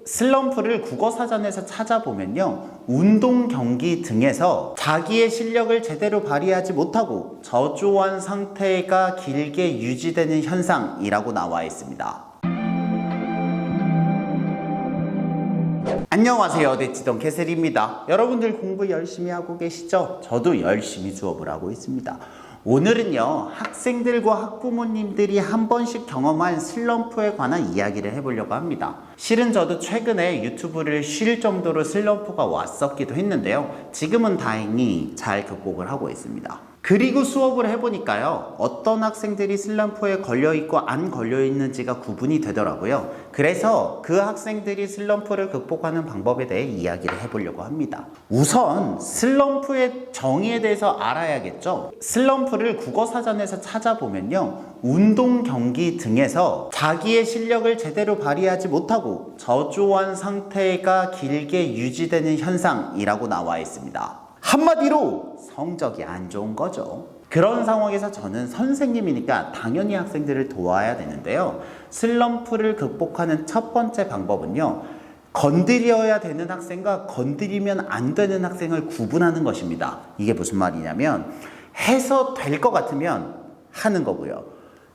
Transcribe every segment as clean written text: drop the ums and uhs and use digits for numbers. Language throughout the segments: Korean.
슬럼프를 국어사전에서 찾아보면요, 운동 경기 등에서 자기의 실력을 제대로 발휘하지 못하고 저조한 상태가 길게 유지되는 현상이라고 나와 있습니다. 안녕하세요, 대치동 캐슬입니다. 여러분들 공부 열심히 하고 계시죠? 저도 열심히 수업을 하고 있습니다. 오늘은요, 학생들과 학부모님들이 한 번씩 경험한 슬럼프에 관한 이야기를 해보려고 합니다. 실은 저도 최근에 유튜브를 쉴 정도로 슬럼프가 왔었기도 했는데요, 지금은 다행히 잘 극복을 하고 있습니다. 그리고 수업을 해보니까요, 어떤 학생들이 슬럼프에 걸려있고 안 걸려있는지가 구분이 되더라고요. 그래서 그 학생들이 슬럼프를 극복하는 방법에 대해 이야기를 해보려고 합니다. 우선 슬럼프의 정의에 대해서 알아야겠죠. 슬럼프를 국어사전에서 찾아보면요, 운동 경기 등에서 자기의 실력을 제대로 발휘하지 못하고 저조한 상태가 길게 유지되는 현상이라고 나와 있습니다. 한마디로 성적이 안 좋은 거죠. 그런 상황에서 저는 선생님이니까 당연히 학생들을 도와야 되는데요, 슬럼프를 극복하는 첫 번째 방법은요, 건드려야 되는 학생과 건드리면 안 되는 학생을 구분하는 것입니다. 이게 무슨 말이냐면, 해서 될 것 같으면 하는 거고요,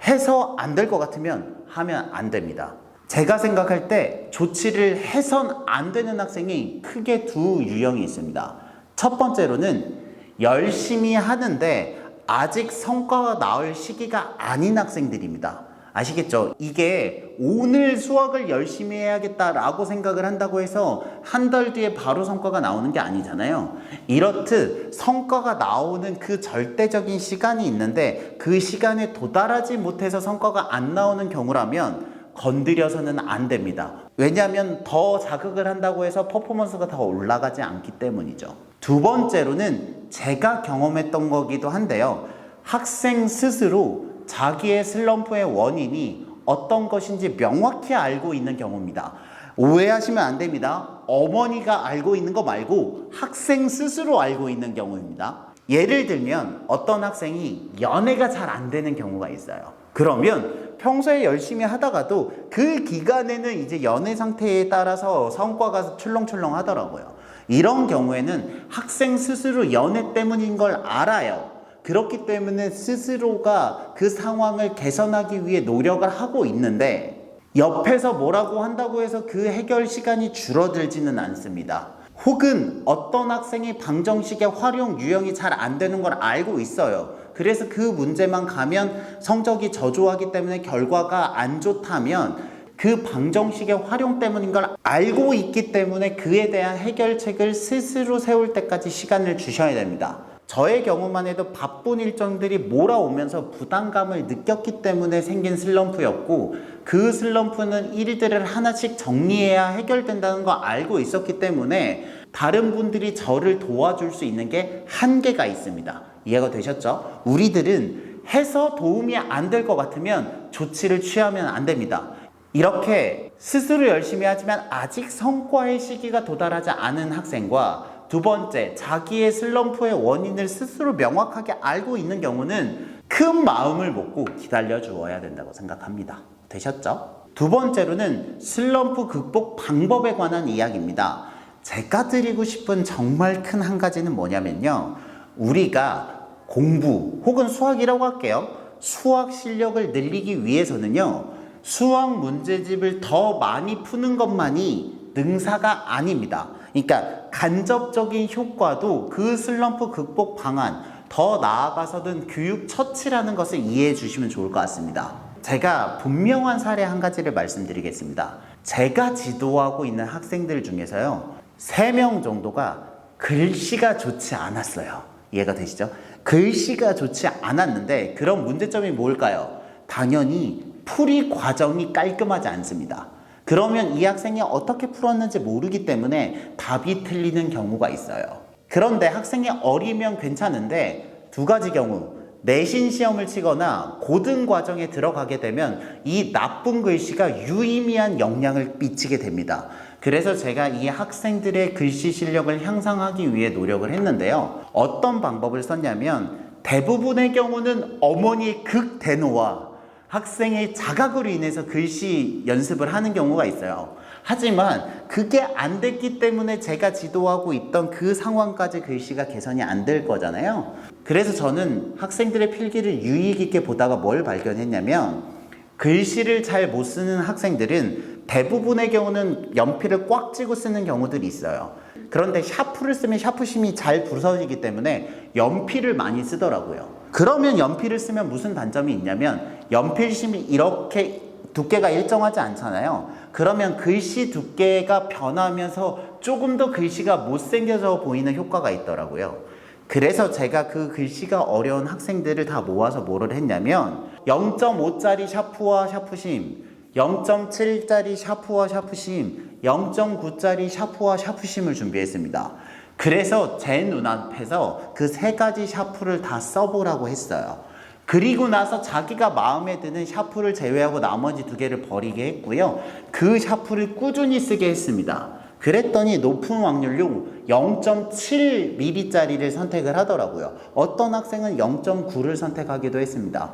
해서 안 될 것 같으면 하면 안 됩니다. 제가 생각할 때 조치를 해선 안 되는 학생이 크게 두 유형이 있습니다. 첫 번째로는 열심히 하는데 아직 성과가 나올 시기가 아닌 학생들입니다. 아시겠죠? 이게 오늘 수학을 열심히 해야겠다라고 생각을 한다고 해서 한 달 뒤에 바로 성과가 나오는 게 아니잖아요. 이렇듯 성과가 나오는 그 절대적인 시간이 있는데 그 시간에 도달하지 못해서 성과가 안 나오는 경우라면 건드려서는 안 됩니다. 왜냐하면 더 자극을 한다고 해서 퍼포먼스가 더 올라가지 않기 때문이죠. 두 번째로는 제가 경험했던 거기도 한데요, 학생 스스로 자기의 슬럼프의 원인이 어떤 것인지 명확히 알고 있는 경우입니다. 오해하시면 안 됩니다. 어머니가 알고 있는 거 말고 학생 스스로 알고 있는 경우입니다. 예를 들면 어떤 학생이 연애가 잘 안 되는 경우가 있어요. 그러면 평소에 열심히 하다가도 그 기간에는 이제 연애 상태에 따라서 성과가 출렁출렁 하더라고요. 이런 경우에는 학생 스스로 연애 때문인 걸 알아요. 그렇기 때문에 스스로가 그 상황을 개선하기 위해 노력을 하고 있는데 옆에서 뭐라고 한다고 해서 그 해결 시간이 줄어들지는 않습니다. 혹은 어떤 학생이 방정식의 활용 유형이 잘 안 되는 걸 알고 있어요. 그래서 그 문제만 가면 성적이 저조하기 때문에 결과가 안 좋다면 그 방정식의 활용 때문인 걸 알고 있기 때문에 그에 대한 해결책을 스스로 세울 때까지 시간을 주셔야 됩니다. 저의 경우만 해도 바쁜 일정들이 몰아오면서 부담감을 느꼈기 때문에 생긴 슬럼프였고, 그 슬럼프는 일들을 하나씩 정리해야 해결된다는 거 알고 있었기 때문에 다른 분들이 저를 도와줄 수 있는 게 한계가 있습니다. 이해가 되셨죠? 우리들은 해서 도움이 안 될 것 같으면 조치를 취하면 안 됩니다. 이렇게 스스로 열심히 하지만 아직 성과의 시기가 도달하지 않은 학생과, 두 번째, 자기의 슬럼프의 원인을 스스로 명확하게 알고 있는 경우는 큰 마음을 먹고 기다려 주어야 된다고 생각합니다. 되셨죠? 두 번째로는 슬럼프 극복 방법에 관한 이야기입니다. 제가 드리고 싶은 정말 큰 한 가지는 뭐냐면요, 우리가 공부 혹은 수학이라고 할게요, 수학 실력을 늘리기 위해서는요, 수학 문제집을 더 많이 푸는 것만이 능사가 아닙니다. 그러니까 간접적인 효과도 그 슬럼프 극복 방안, 더 나아가서는 교육 처치라는 것을 이해해 주시면 좋을 것 같습니다. 제가 분명한 사례 한 가지를 말씀드리겠습니다. 제가 지도하고 있는 학생들 중에서요, 3명 정도가 글씨가 좋지 않았어요. 이해가 되시죠? 글씨가 좋지 않았는데 그런 문제점이 뭘까요? 당연히 풀이 과정이 깔끔하지 않습니다. 그러면 이 학생이 어떻게 풀었는지 모르기 때문에 답이 틀리는 경우가 있어요. 그런데 학생이 어리면 괜찮은데 두 가지 경우, 내신 시험을 치거나 고등 과정에 들어가게 되면 이 나쁜 글씨가 유의미한 영향을 미치게 됩니다. 그래서 제가 이 학생들의 글씨 실력을 향상하기 위해 노력을 했는데요, 어떤 방법을 썼냐면, 대부분의 경우는 어머니의 극대노와 학생의 자각으로 인해서 글씨 연습을 하는 경우가 있어요. 하지만 그게 안 됐기 때문에 제가 지도하고 있던 그 상황까지 글씨가 개선이 안 될 거잖아요. 그래서 저는 학생들의 필기를 유의 깊게 보다가 뭘 발견했냐면, 글씨를 잘 못 쓰는 학생들은 대부분의 경우는 연필을 꽉 쥐고 쓰는 경우들이 있어요. 그런데 샤프를 쓰면 샤프심이 잘 부서지기 때문에 연필을 많이 쓰더라고요. 그러면 연필을 쓰면 무슨 단점이 있냐면, 연필심이 이렇게 두께가 일정하지 않잖아요. 그러면 글씨 두께가 변하면서 조금 더 글씨가 못생겨져 보이는 효과가 있더라고요. 그래서 제가 그 글씨가 어려운 학생들을 다 모아서 뭐를 했냐면, 0.5짜리 샤프와 샤프심, 0.7짜리 샤프와 샤프심, 0.9짜리 샤프와 샤프심을 준비했습니다. 그래서 제 눈앞에서 그 세 가지 샤프를 다 써보라고 했어요. 그리고 나서 자기가 마음에 드는 샤프를 제외하고 나머지 두 개를 버리게 했고요. 그 샤프를 꾸준히 쓰게 했습니다. 그랬더니 높은 확률로 0.7mm짜리를 선택을 하더라고요. 어떤 학생은 0.9를 선택하기도 했습니다.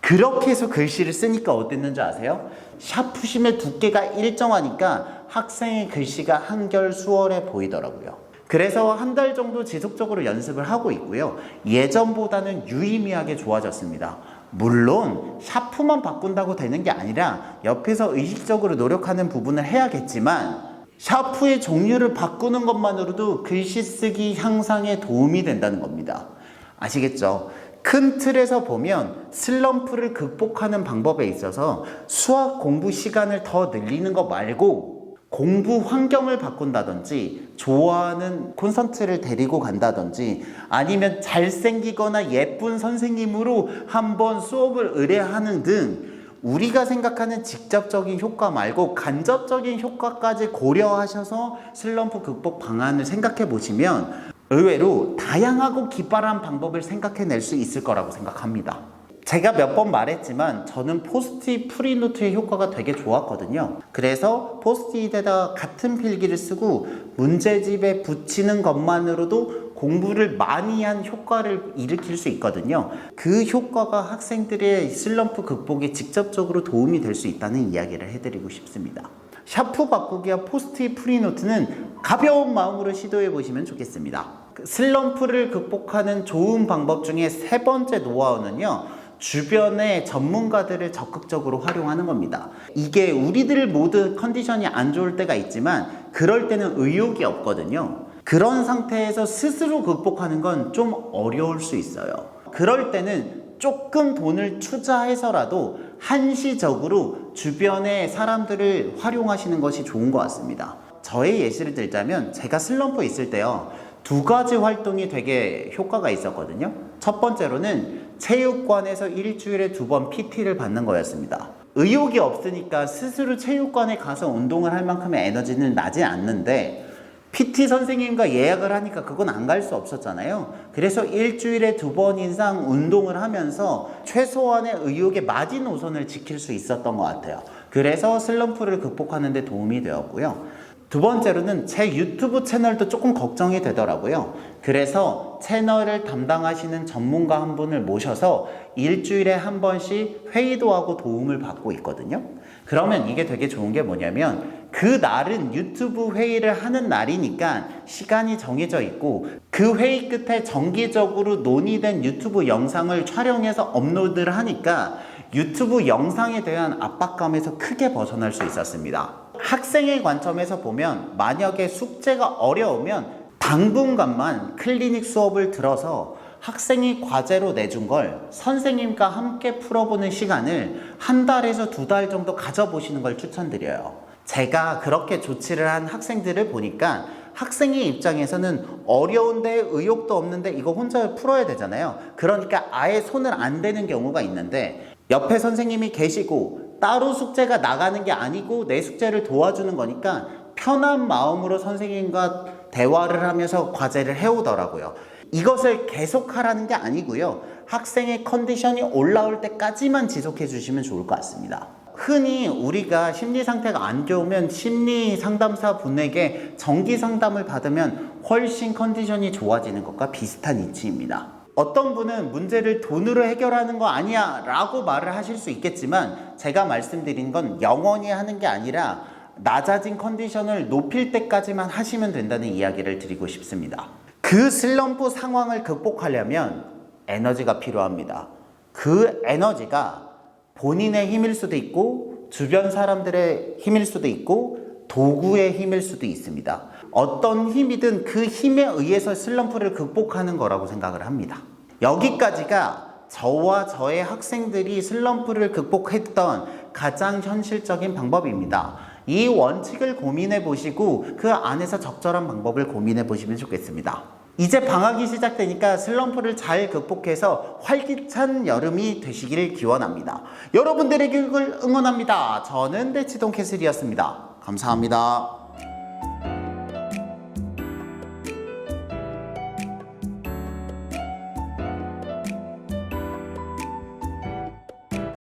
그렇게 해서 글씨를 쓰니까 어땠는지 아세요? 샤프심의 두께가 일정하니까 학생의 글씨가 한결 수월해 보이더라고요. 그래서 한 달 정도 지속적으로 연습을 하고 있고요. 예전보다는 유의미하게 좋아졌습니다. 물론 샤프만 바꾼다고 되는 게 아니라 옆에서 의식적으로 노력하는 부분을 해야겠지만, 샤프의 종류를 바꾸는 것만으로도 글씨 쓰기 향상에 도움이 된다는 겁니다. 아시겠죠? 큰 틀에서 보면 슬럼프를 극복하는 방법에 있어서 수학 공부 시간을 더 늘리는 것 말고 공부 환경을 바꾼다든지, 좋아하는 콘서트를 데리고 간다든지, 아니면 잘생기거나 예쁜 선생님으로 한번 수업을 의뢰하는 등 우리가 생각하는 직접적인 효과 말고 간접적인 효과까지 고려하셔서 슬럼프 극복 방안을 생각해 보시면 의외로 다양하고 기발한 방법을 생각해낼 수 있을 거라고 생각합니다. 제가 몇 번 말했지만 저는 포스트잇 프리노트의 효과가 되게 좋았거든요. 그래서 포스트잇에다가 같은 필기를 쓰고 문제집에 붙이는 것만으로도 공부를 많이 한 효과를 일으킬 수 있거든요. 그 효과가 학생들의 슬럼프 극복에 직접적으로 도움이 될 수 있다는 이야기를 해드리고 싶습니다. 샤프 바꾸기와 포스트잇 프리노트는 가벼운 마음으로 시도해 보시면 좋겠습니다. 슬럼프를 극복하는 좋은 방법 중에 세 번째 노하우는요, 주변의 전문가들을 적극적으로 활용하는 겁니다. 이게 우리들 모두 컨디션이 안 좋을 때가 있지만 그럴 때는 의욕이 없거든요. 그런 상태에서 스스로 극복하는 건 좀 어려울 수 있어요. 그럴 때는 조금 돈을 투자해서라도 한시적으로 주변의 사람들을 활용하시는 것이 좋은 것 같습니다. 저의 예시를 들자면, 제가 슬럼프 있을 때요, 두 가지 활동이 되게 효과가 있었거든요. 첫 번째로는 체육관에서 일주일에 2번 PT를 받는 거였습니다. 의욕이 없으니까 스스로 체육관에 가서 운동을 할 만큼의 에너지는 나지 않는데, PT 선생님과 예약을 하니까 그건 안 갈 수 없었잖아요. 그래서 일주일에 2번 이상 운동을 하면서 최소한의 의욕의 마지노선을 지킬 수 있었던 것 같아요. 그래서 슬럼프를 극복하는 데 도움이 되었고요. 두 번째로는 제 유튜브 채널도 조금 걱정이 되더라고요. 그래서 채널을 담당하시는 전문가 한 분을 모셔서 일주일에 한 번씩 회의도 하고 도움을 받고 있거든요. 그러면 이게 되게 좋은 게 뭐냐면, 그 날은 유튜브 회의를 하는 날이니까 시간이 정해져 있고, 그 회의 끝에 정기적으로 논의된 유튜브 영상을 촬영해서 업로드를 하니까 유튜브 영상에 대한 압박감에서 크게 벗어날 수 있었습니다. 학생의 관점에서 보면, 만약에 숙제가 어려우면 당분간만 클리닉 수업을 들어서 학생이 과제로 내준 걸 선생님과 함께 풀어보는 시간을 한 달에서 2달 정도 가져보시는 걸 추천드려요. 제가 그렇게 조치를 한 학생들을 보니까 학생의 입장에서는 어려운데 의욕도 없는데 이거 혼자 풀어야 되잖아요. 그러니까 아예 손을 안 대는 경우가 있는데, 옆에 선생님이 계시고 따로 숙제가 나가는 게 아니고 내 숙제를 도와주는 거니까 편한 마음으로 선생님과 대화를 하면서 과제를 해오더라고요. 이것을 계속하라는 게 아니고요, 학생의 컨디션이 올라올 때까지만 지속해 주시면 좋을 것 같습니다. 흔히 우리가 심리 상태가 안 좋으면 심리 상담사 분에게 정기 상담을 받으면 훨씬 컨디션이 좋아지는 것과 비슷한 이치입니다. 어떤 분은 문제를 돈으로 해결하는 거 아니야 라고 말을 하실 수 있겠지만, 제가 말씀드린 건 영원히 하는 게 아니라 낮아진 컨디션을 높일 때까지만 하시면 된다는 이야기를 드리고 싶습니다. 그 슬럼프 상황을 극복하려면 에너지가 필요합니다. 그 에너지가 본인의 힘일 수도 있고 주변 사람들의 힘일 수도 있고 도구의 힘일 수도 있습니다. 어떤 힘이든 그 힘에 의해서 슬럼프를 극복하는 거라고 생각을 합니다. 여기까지가 저와 저의 학생들이 슬럼프를 극복했던 가장 현실적인 방법입니다. 이 원칙을 고민해 보시고 그 안에서 적절한 방법을 고민해 보시면 좋겠습니다. 이제 방학이 시작되니까 슬럼프를 잘 극복해서 활기찬 여름이 되시길 기원합니다. 여러분들의 교육을 응원합니다. 저는 대치동 캐슬이었습니다. 감사합니다.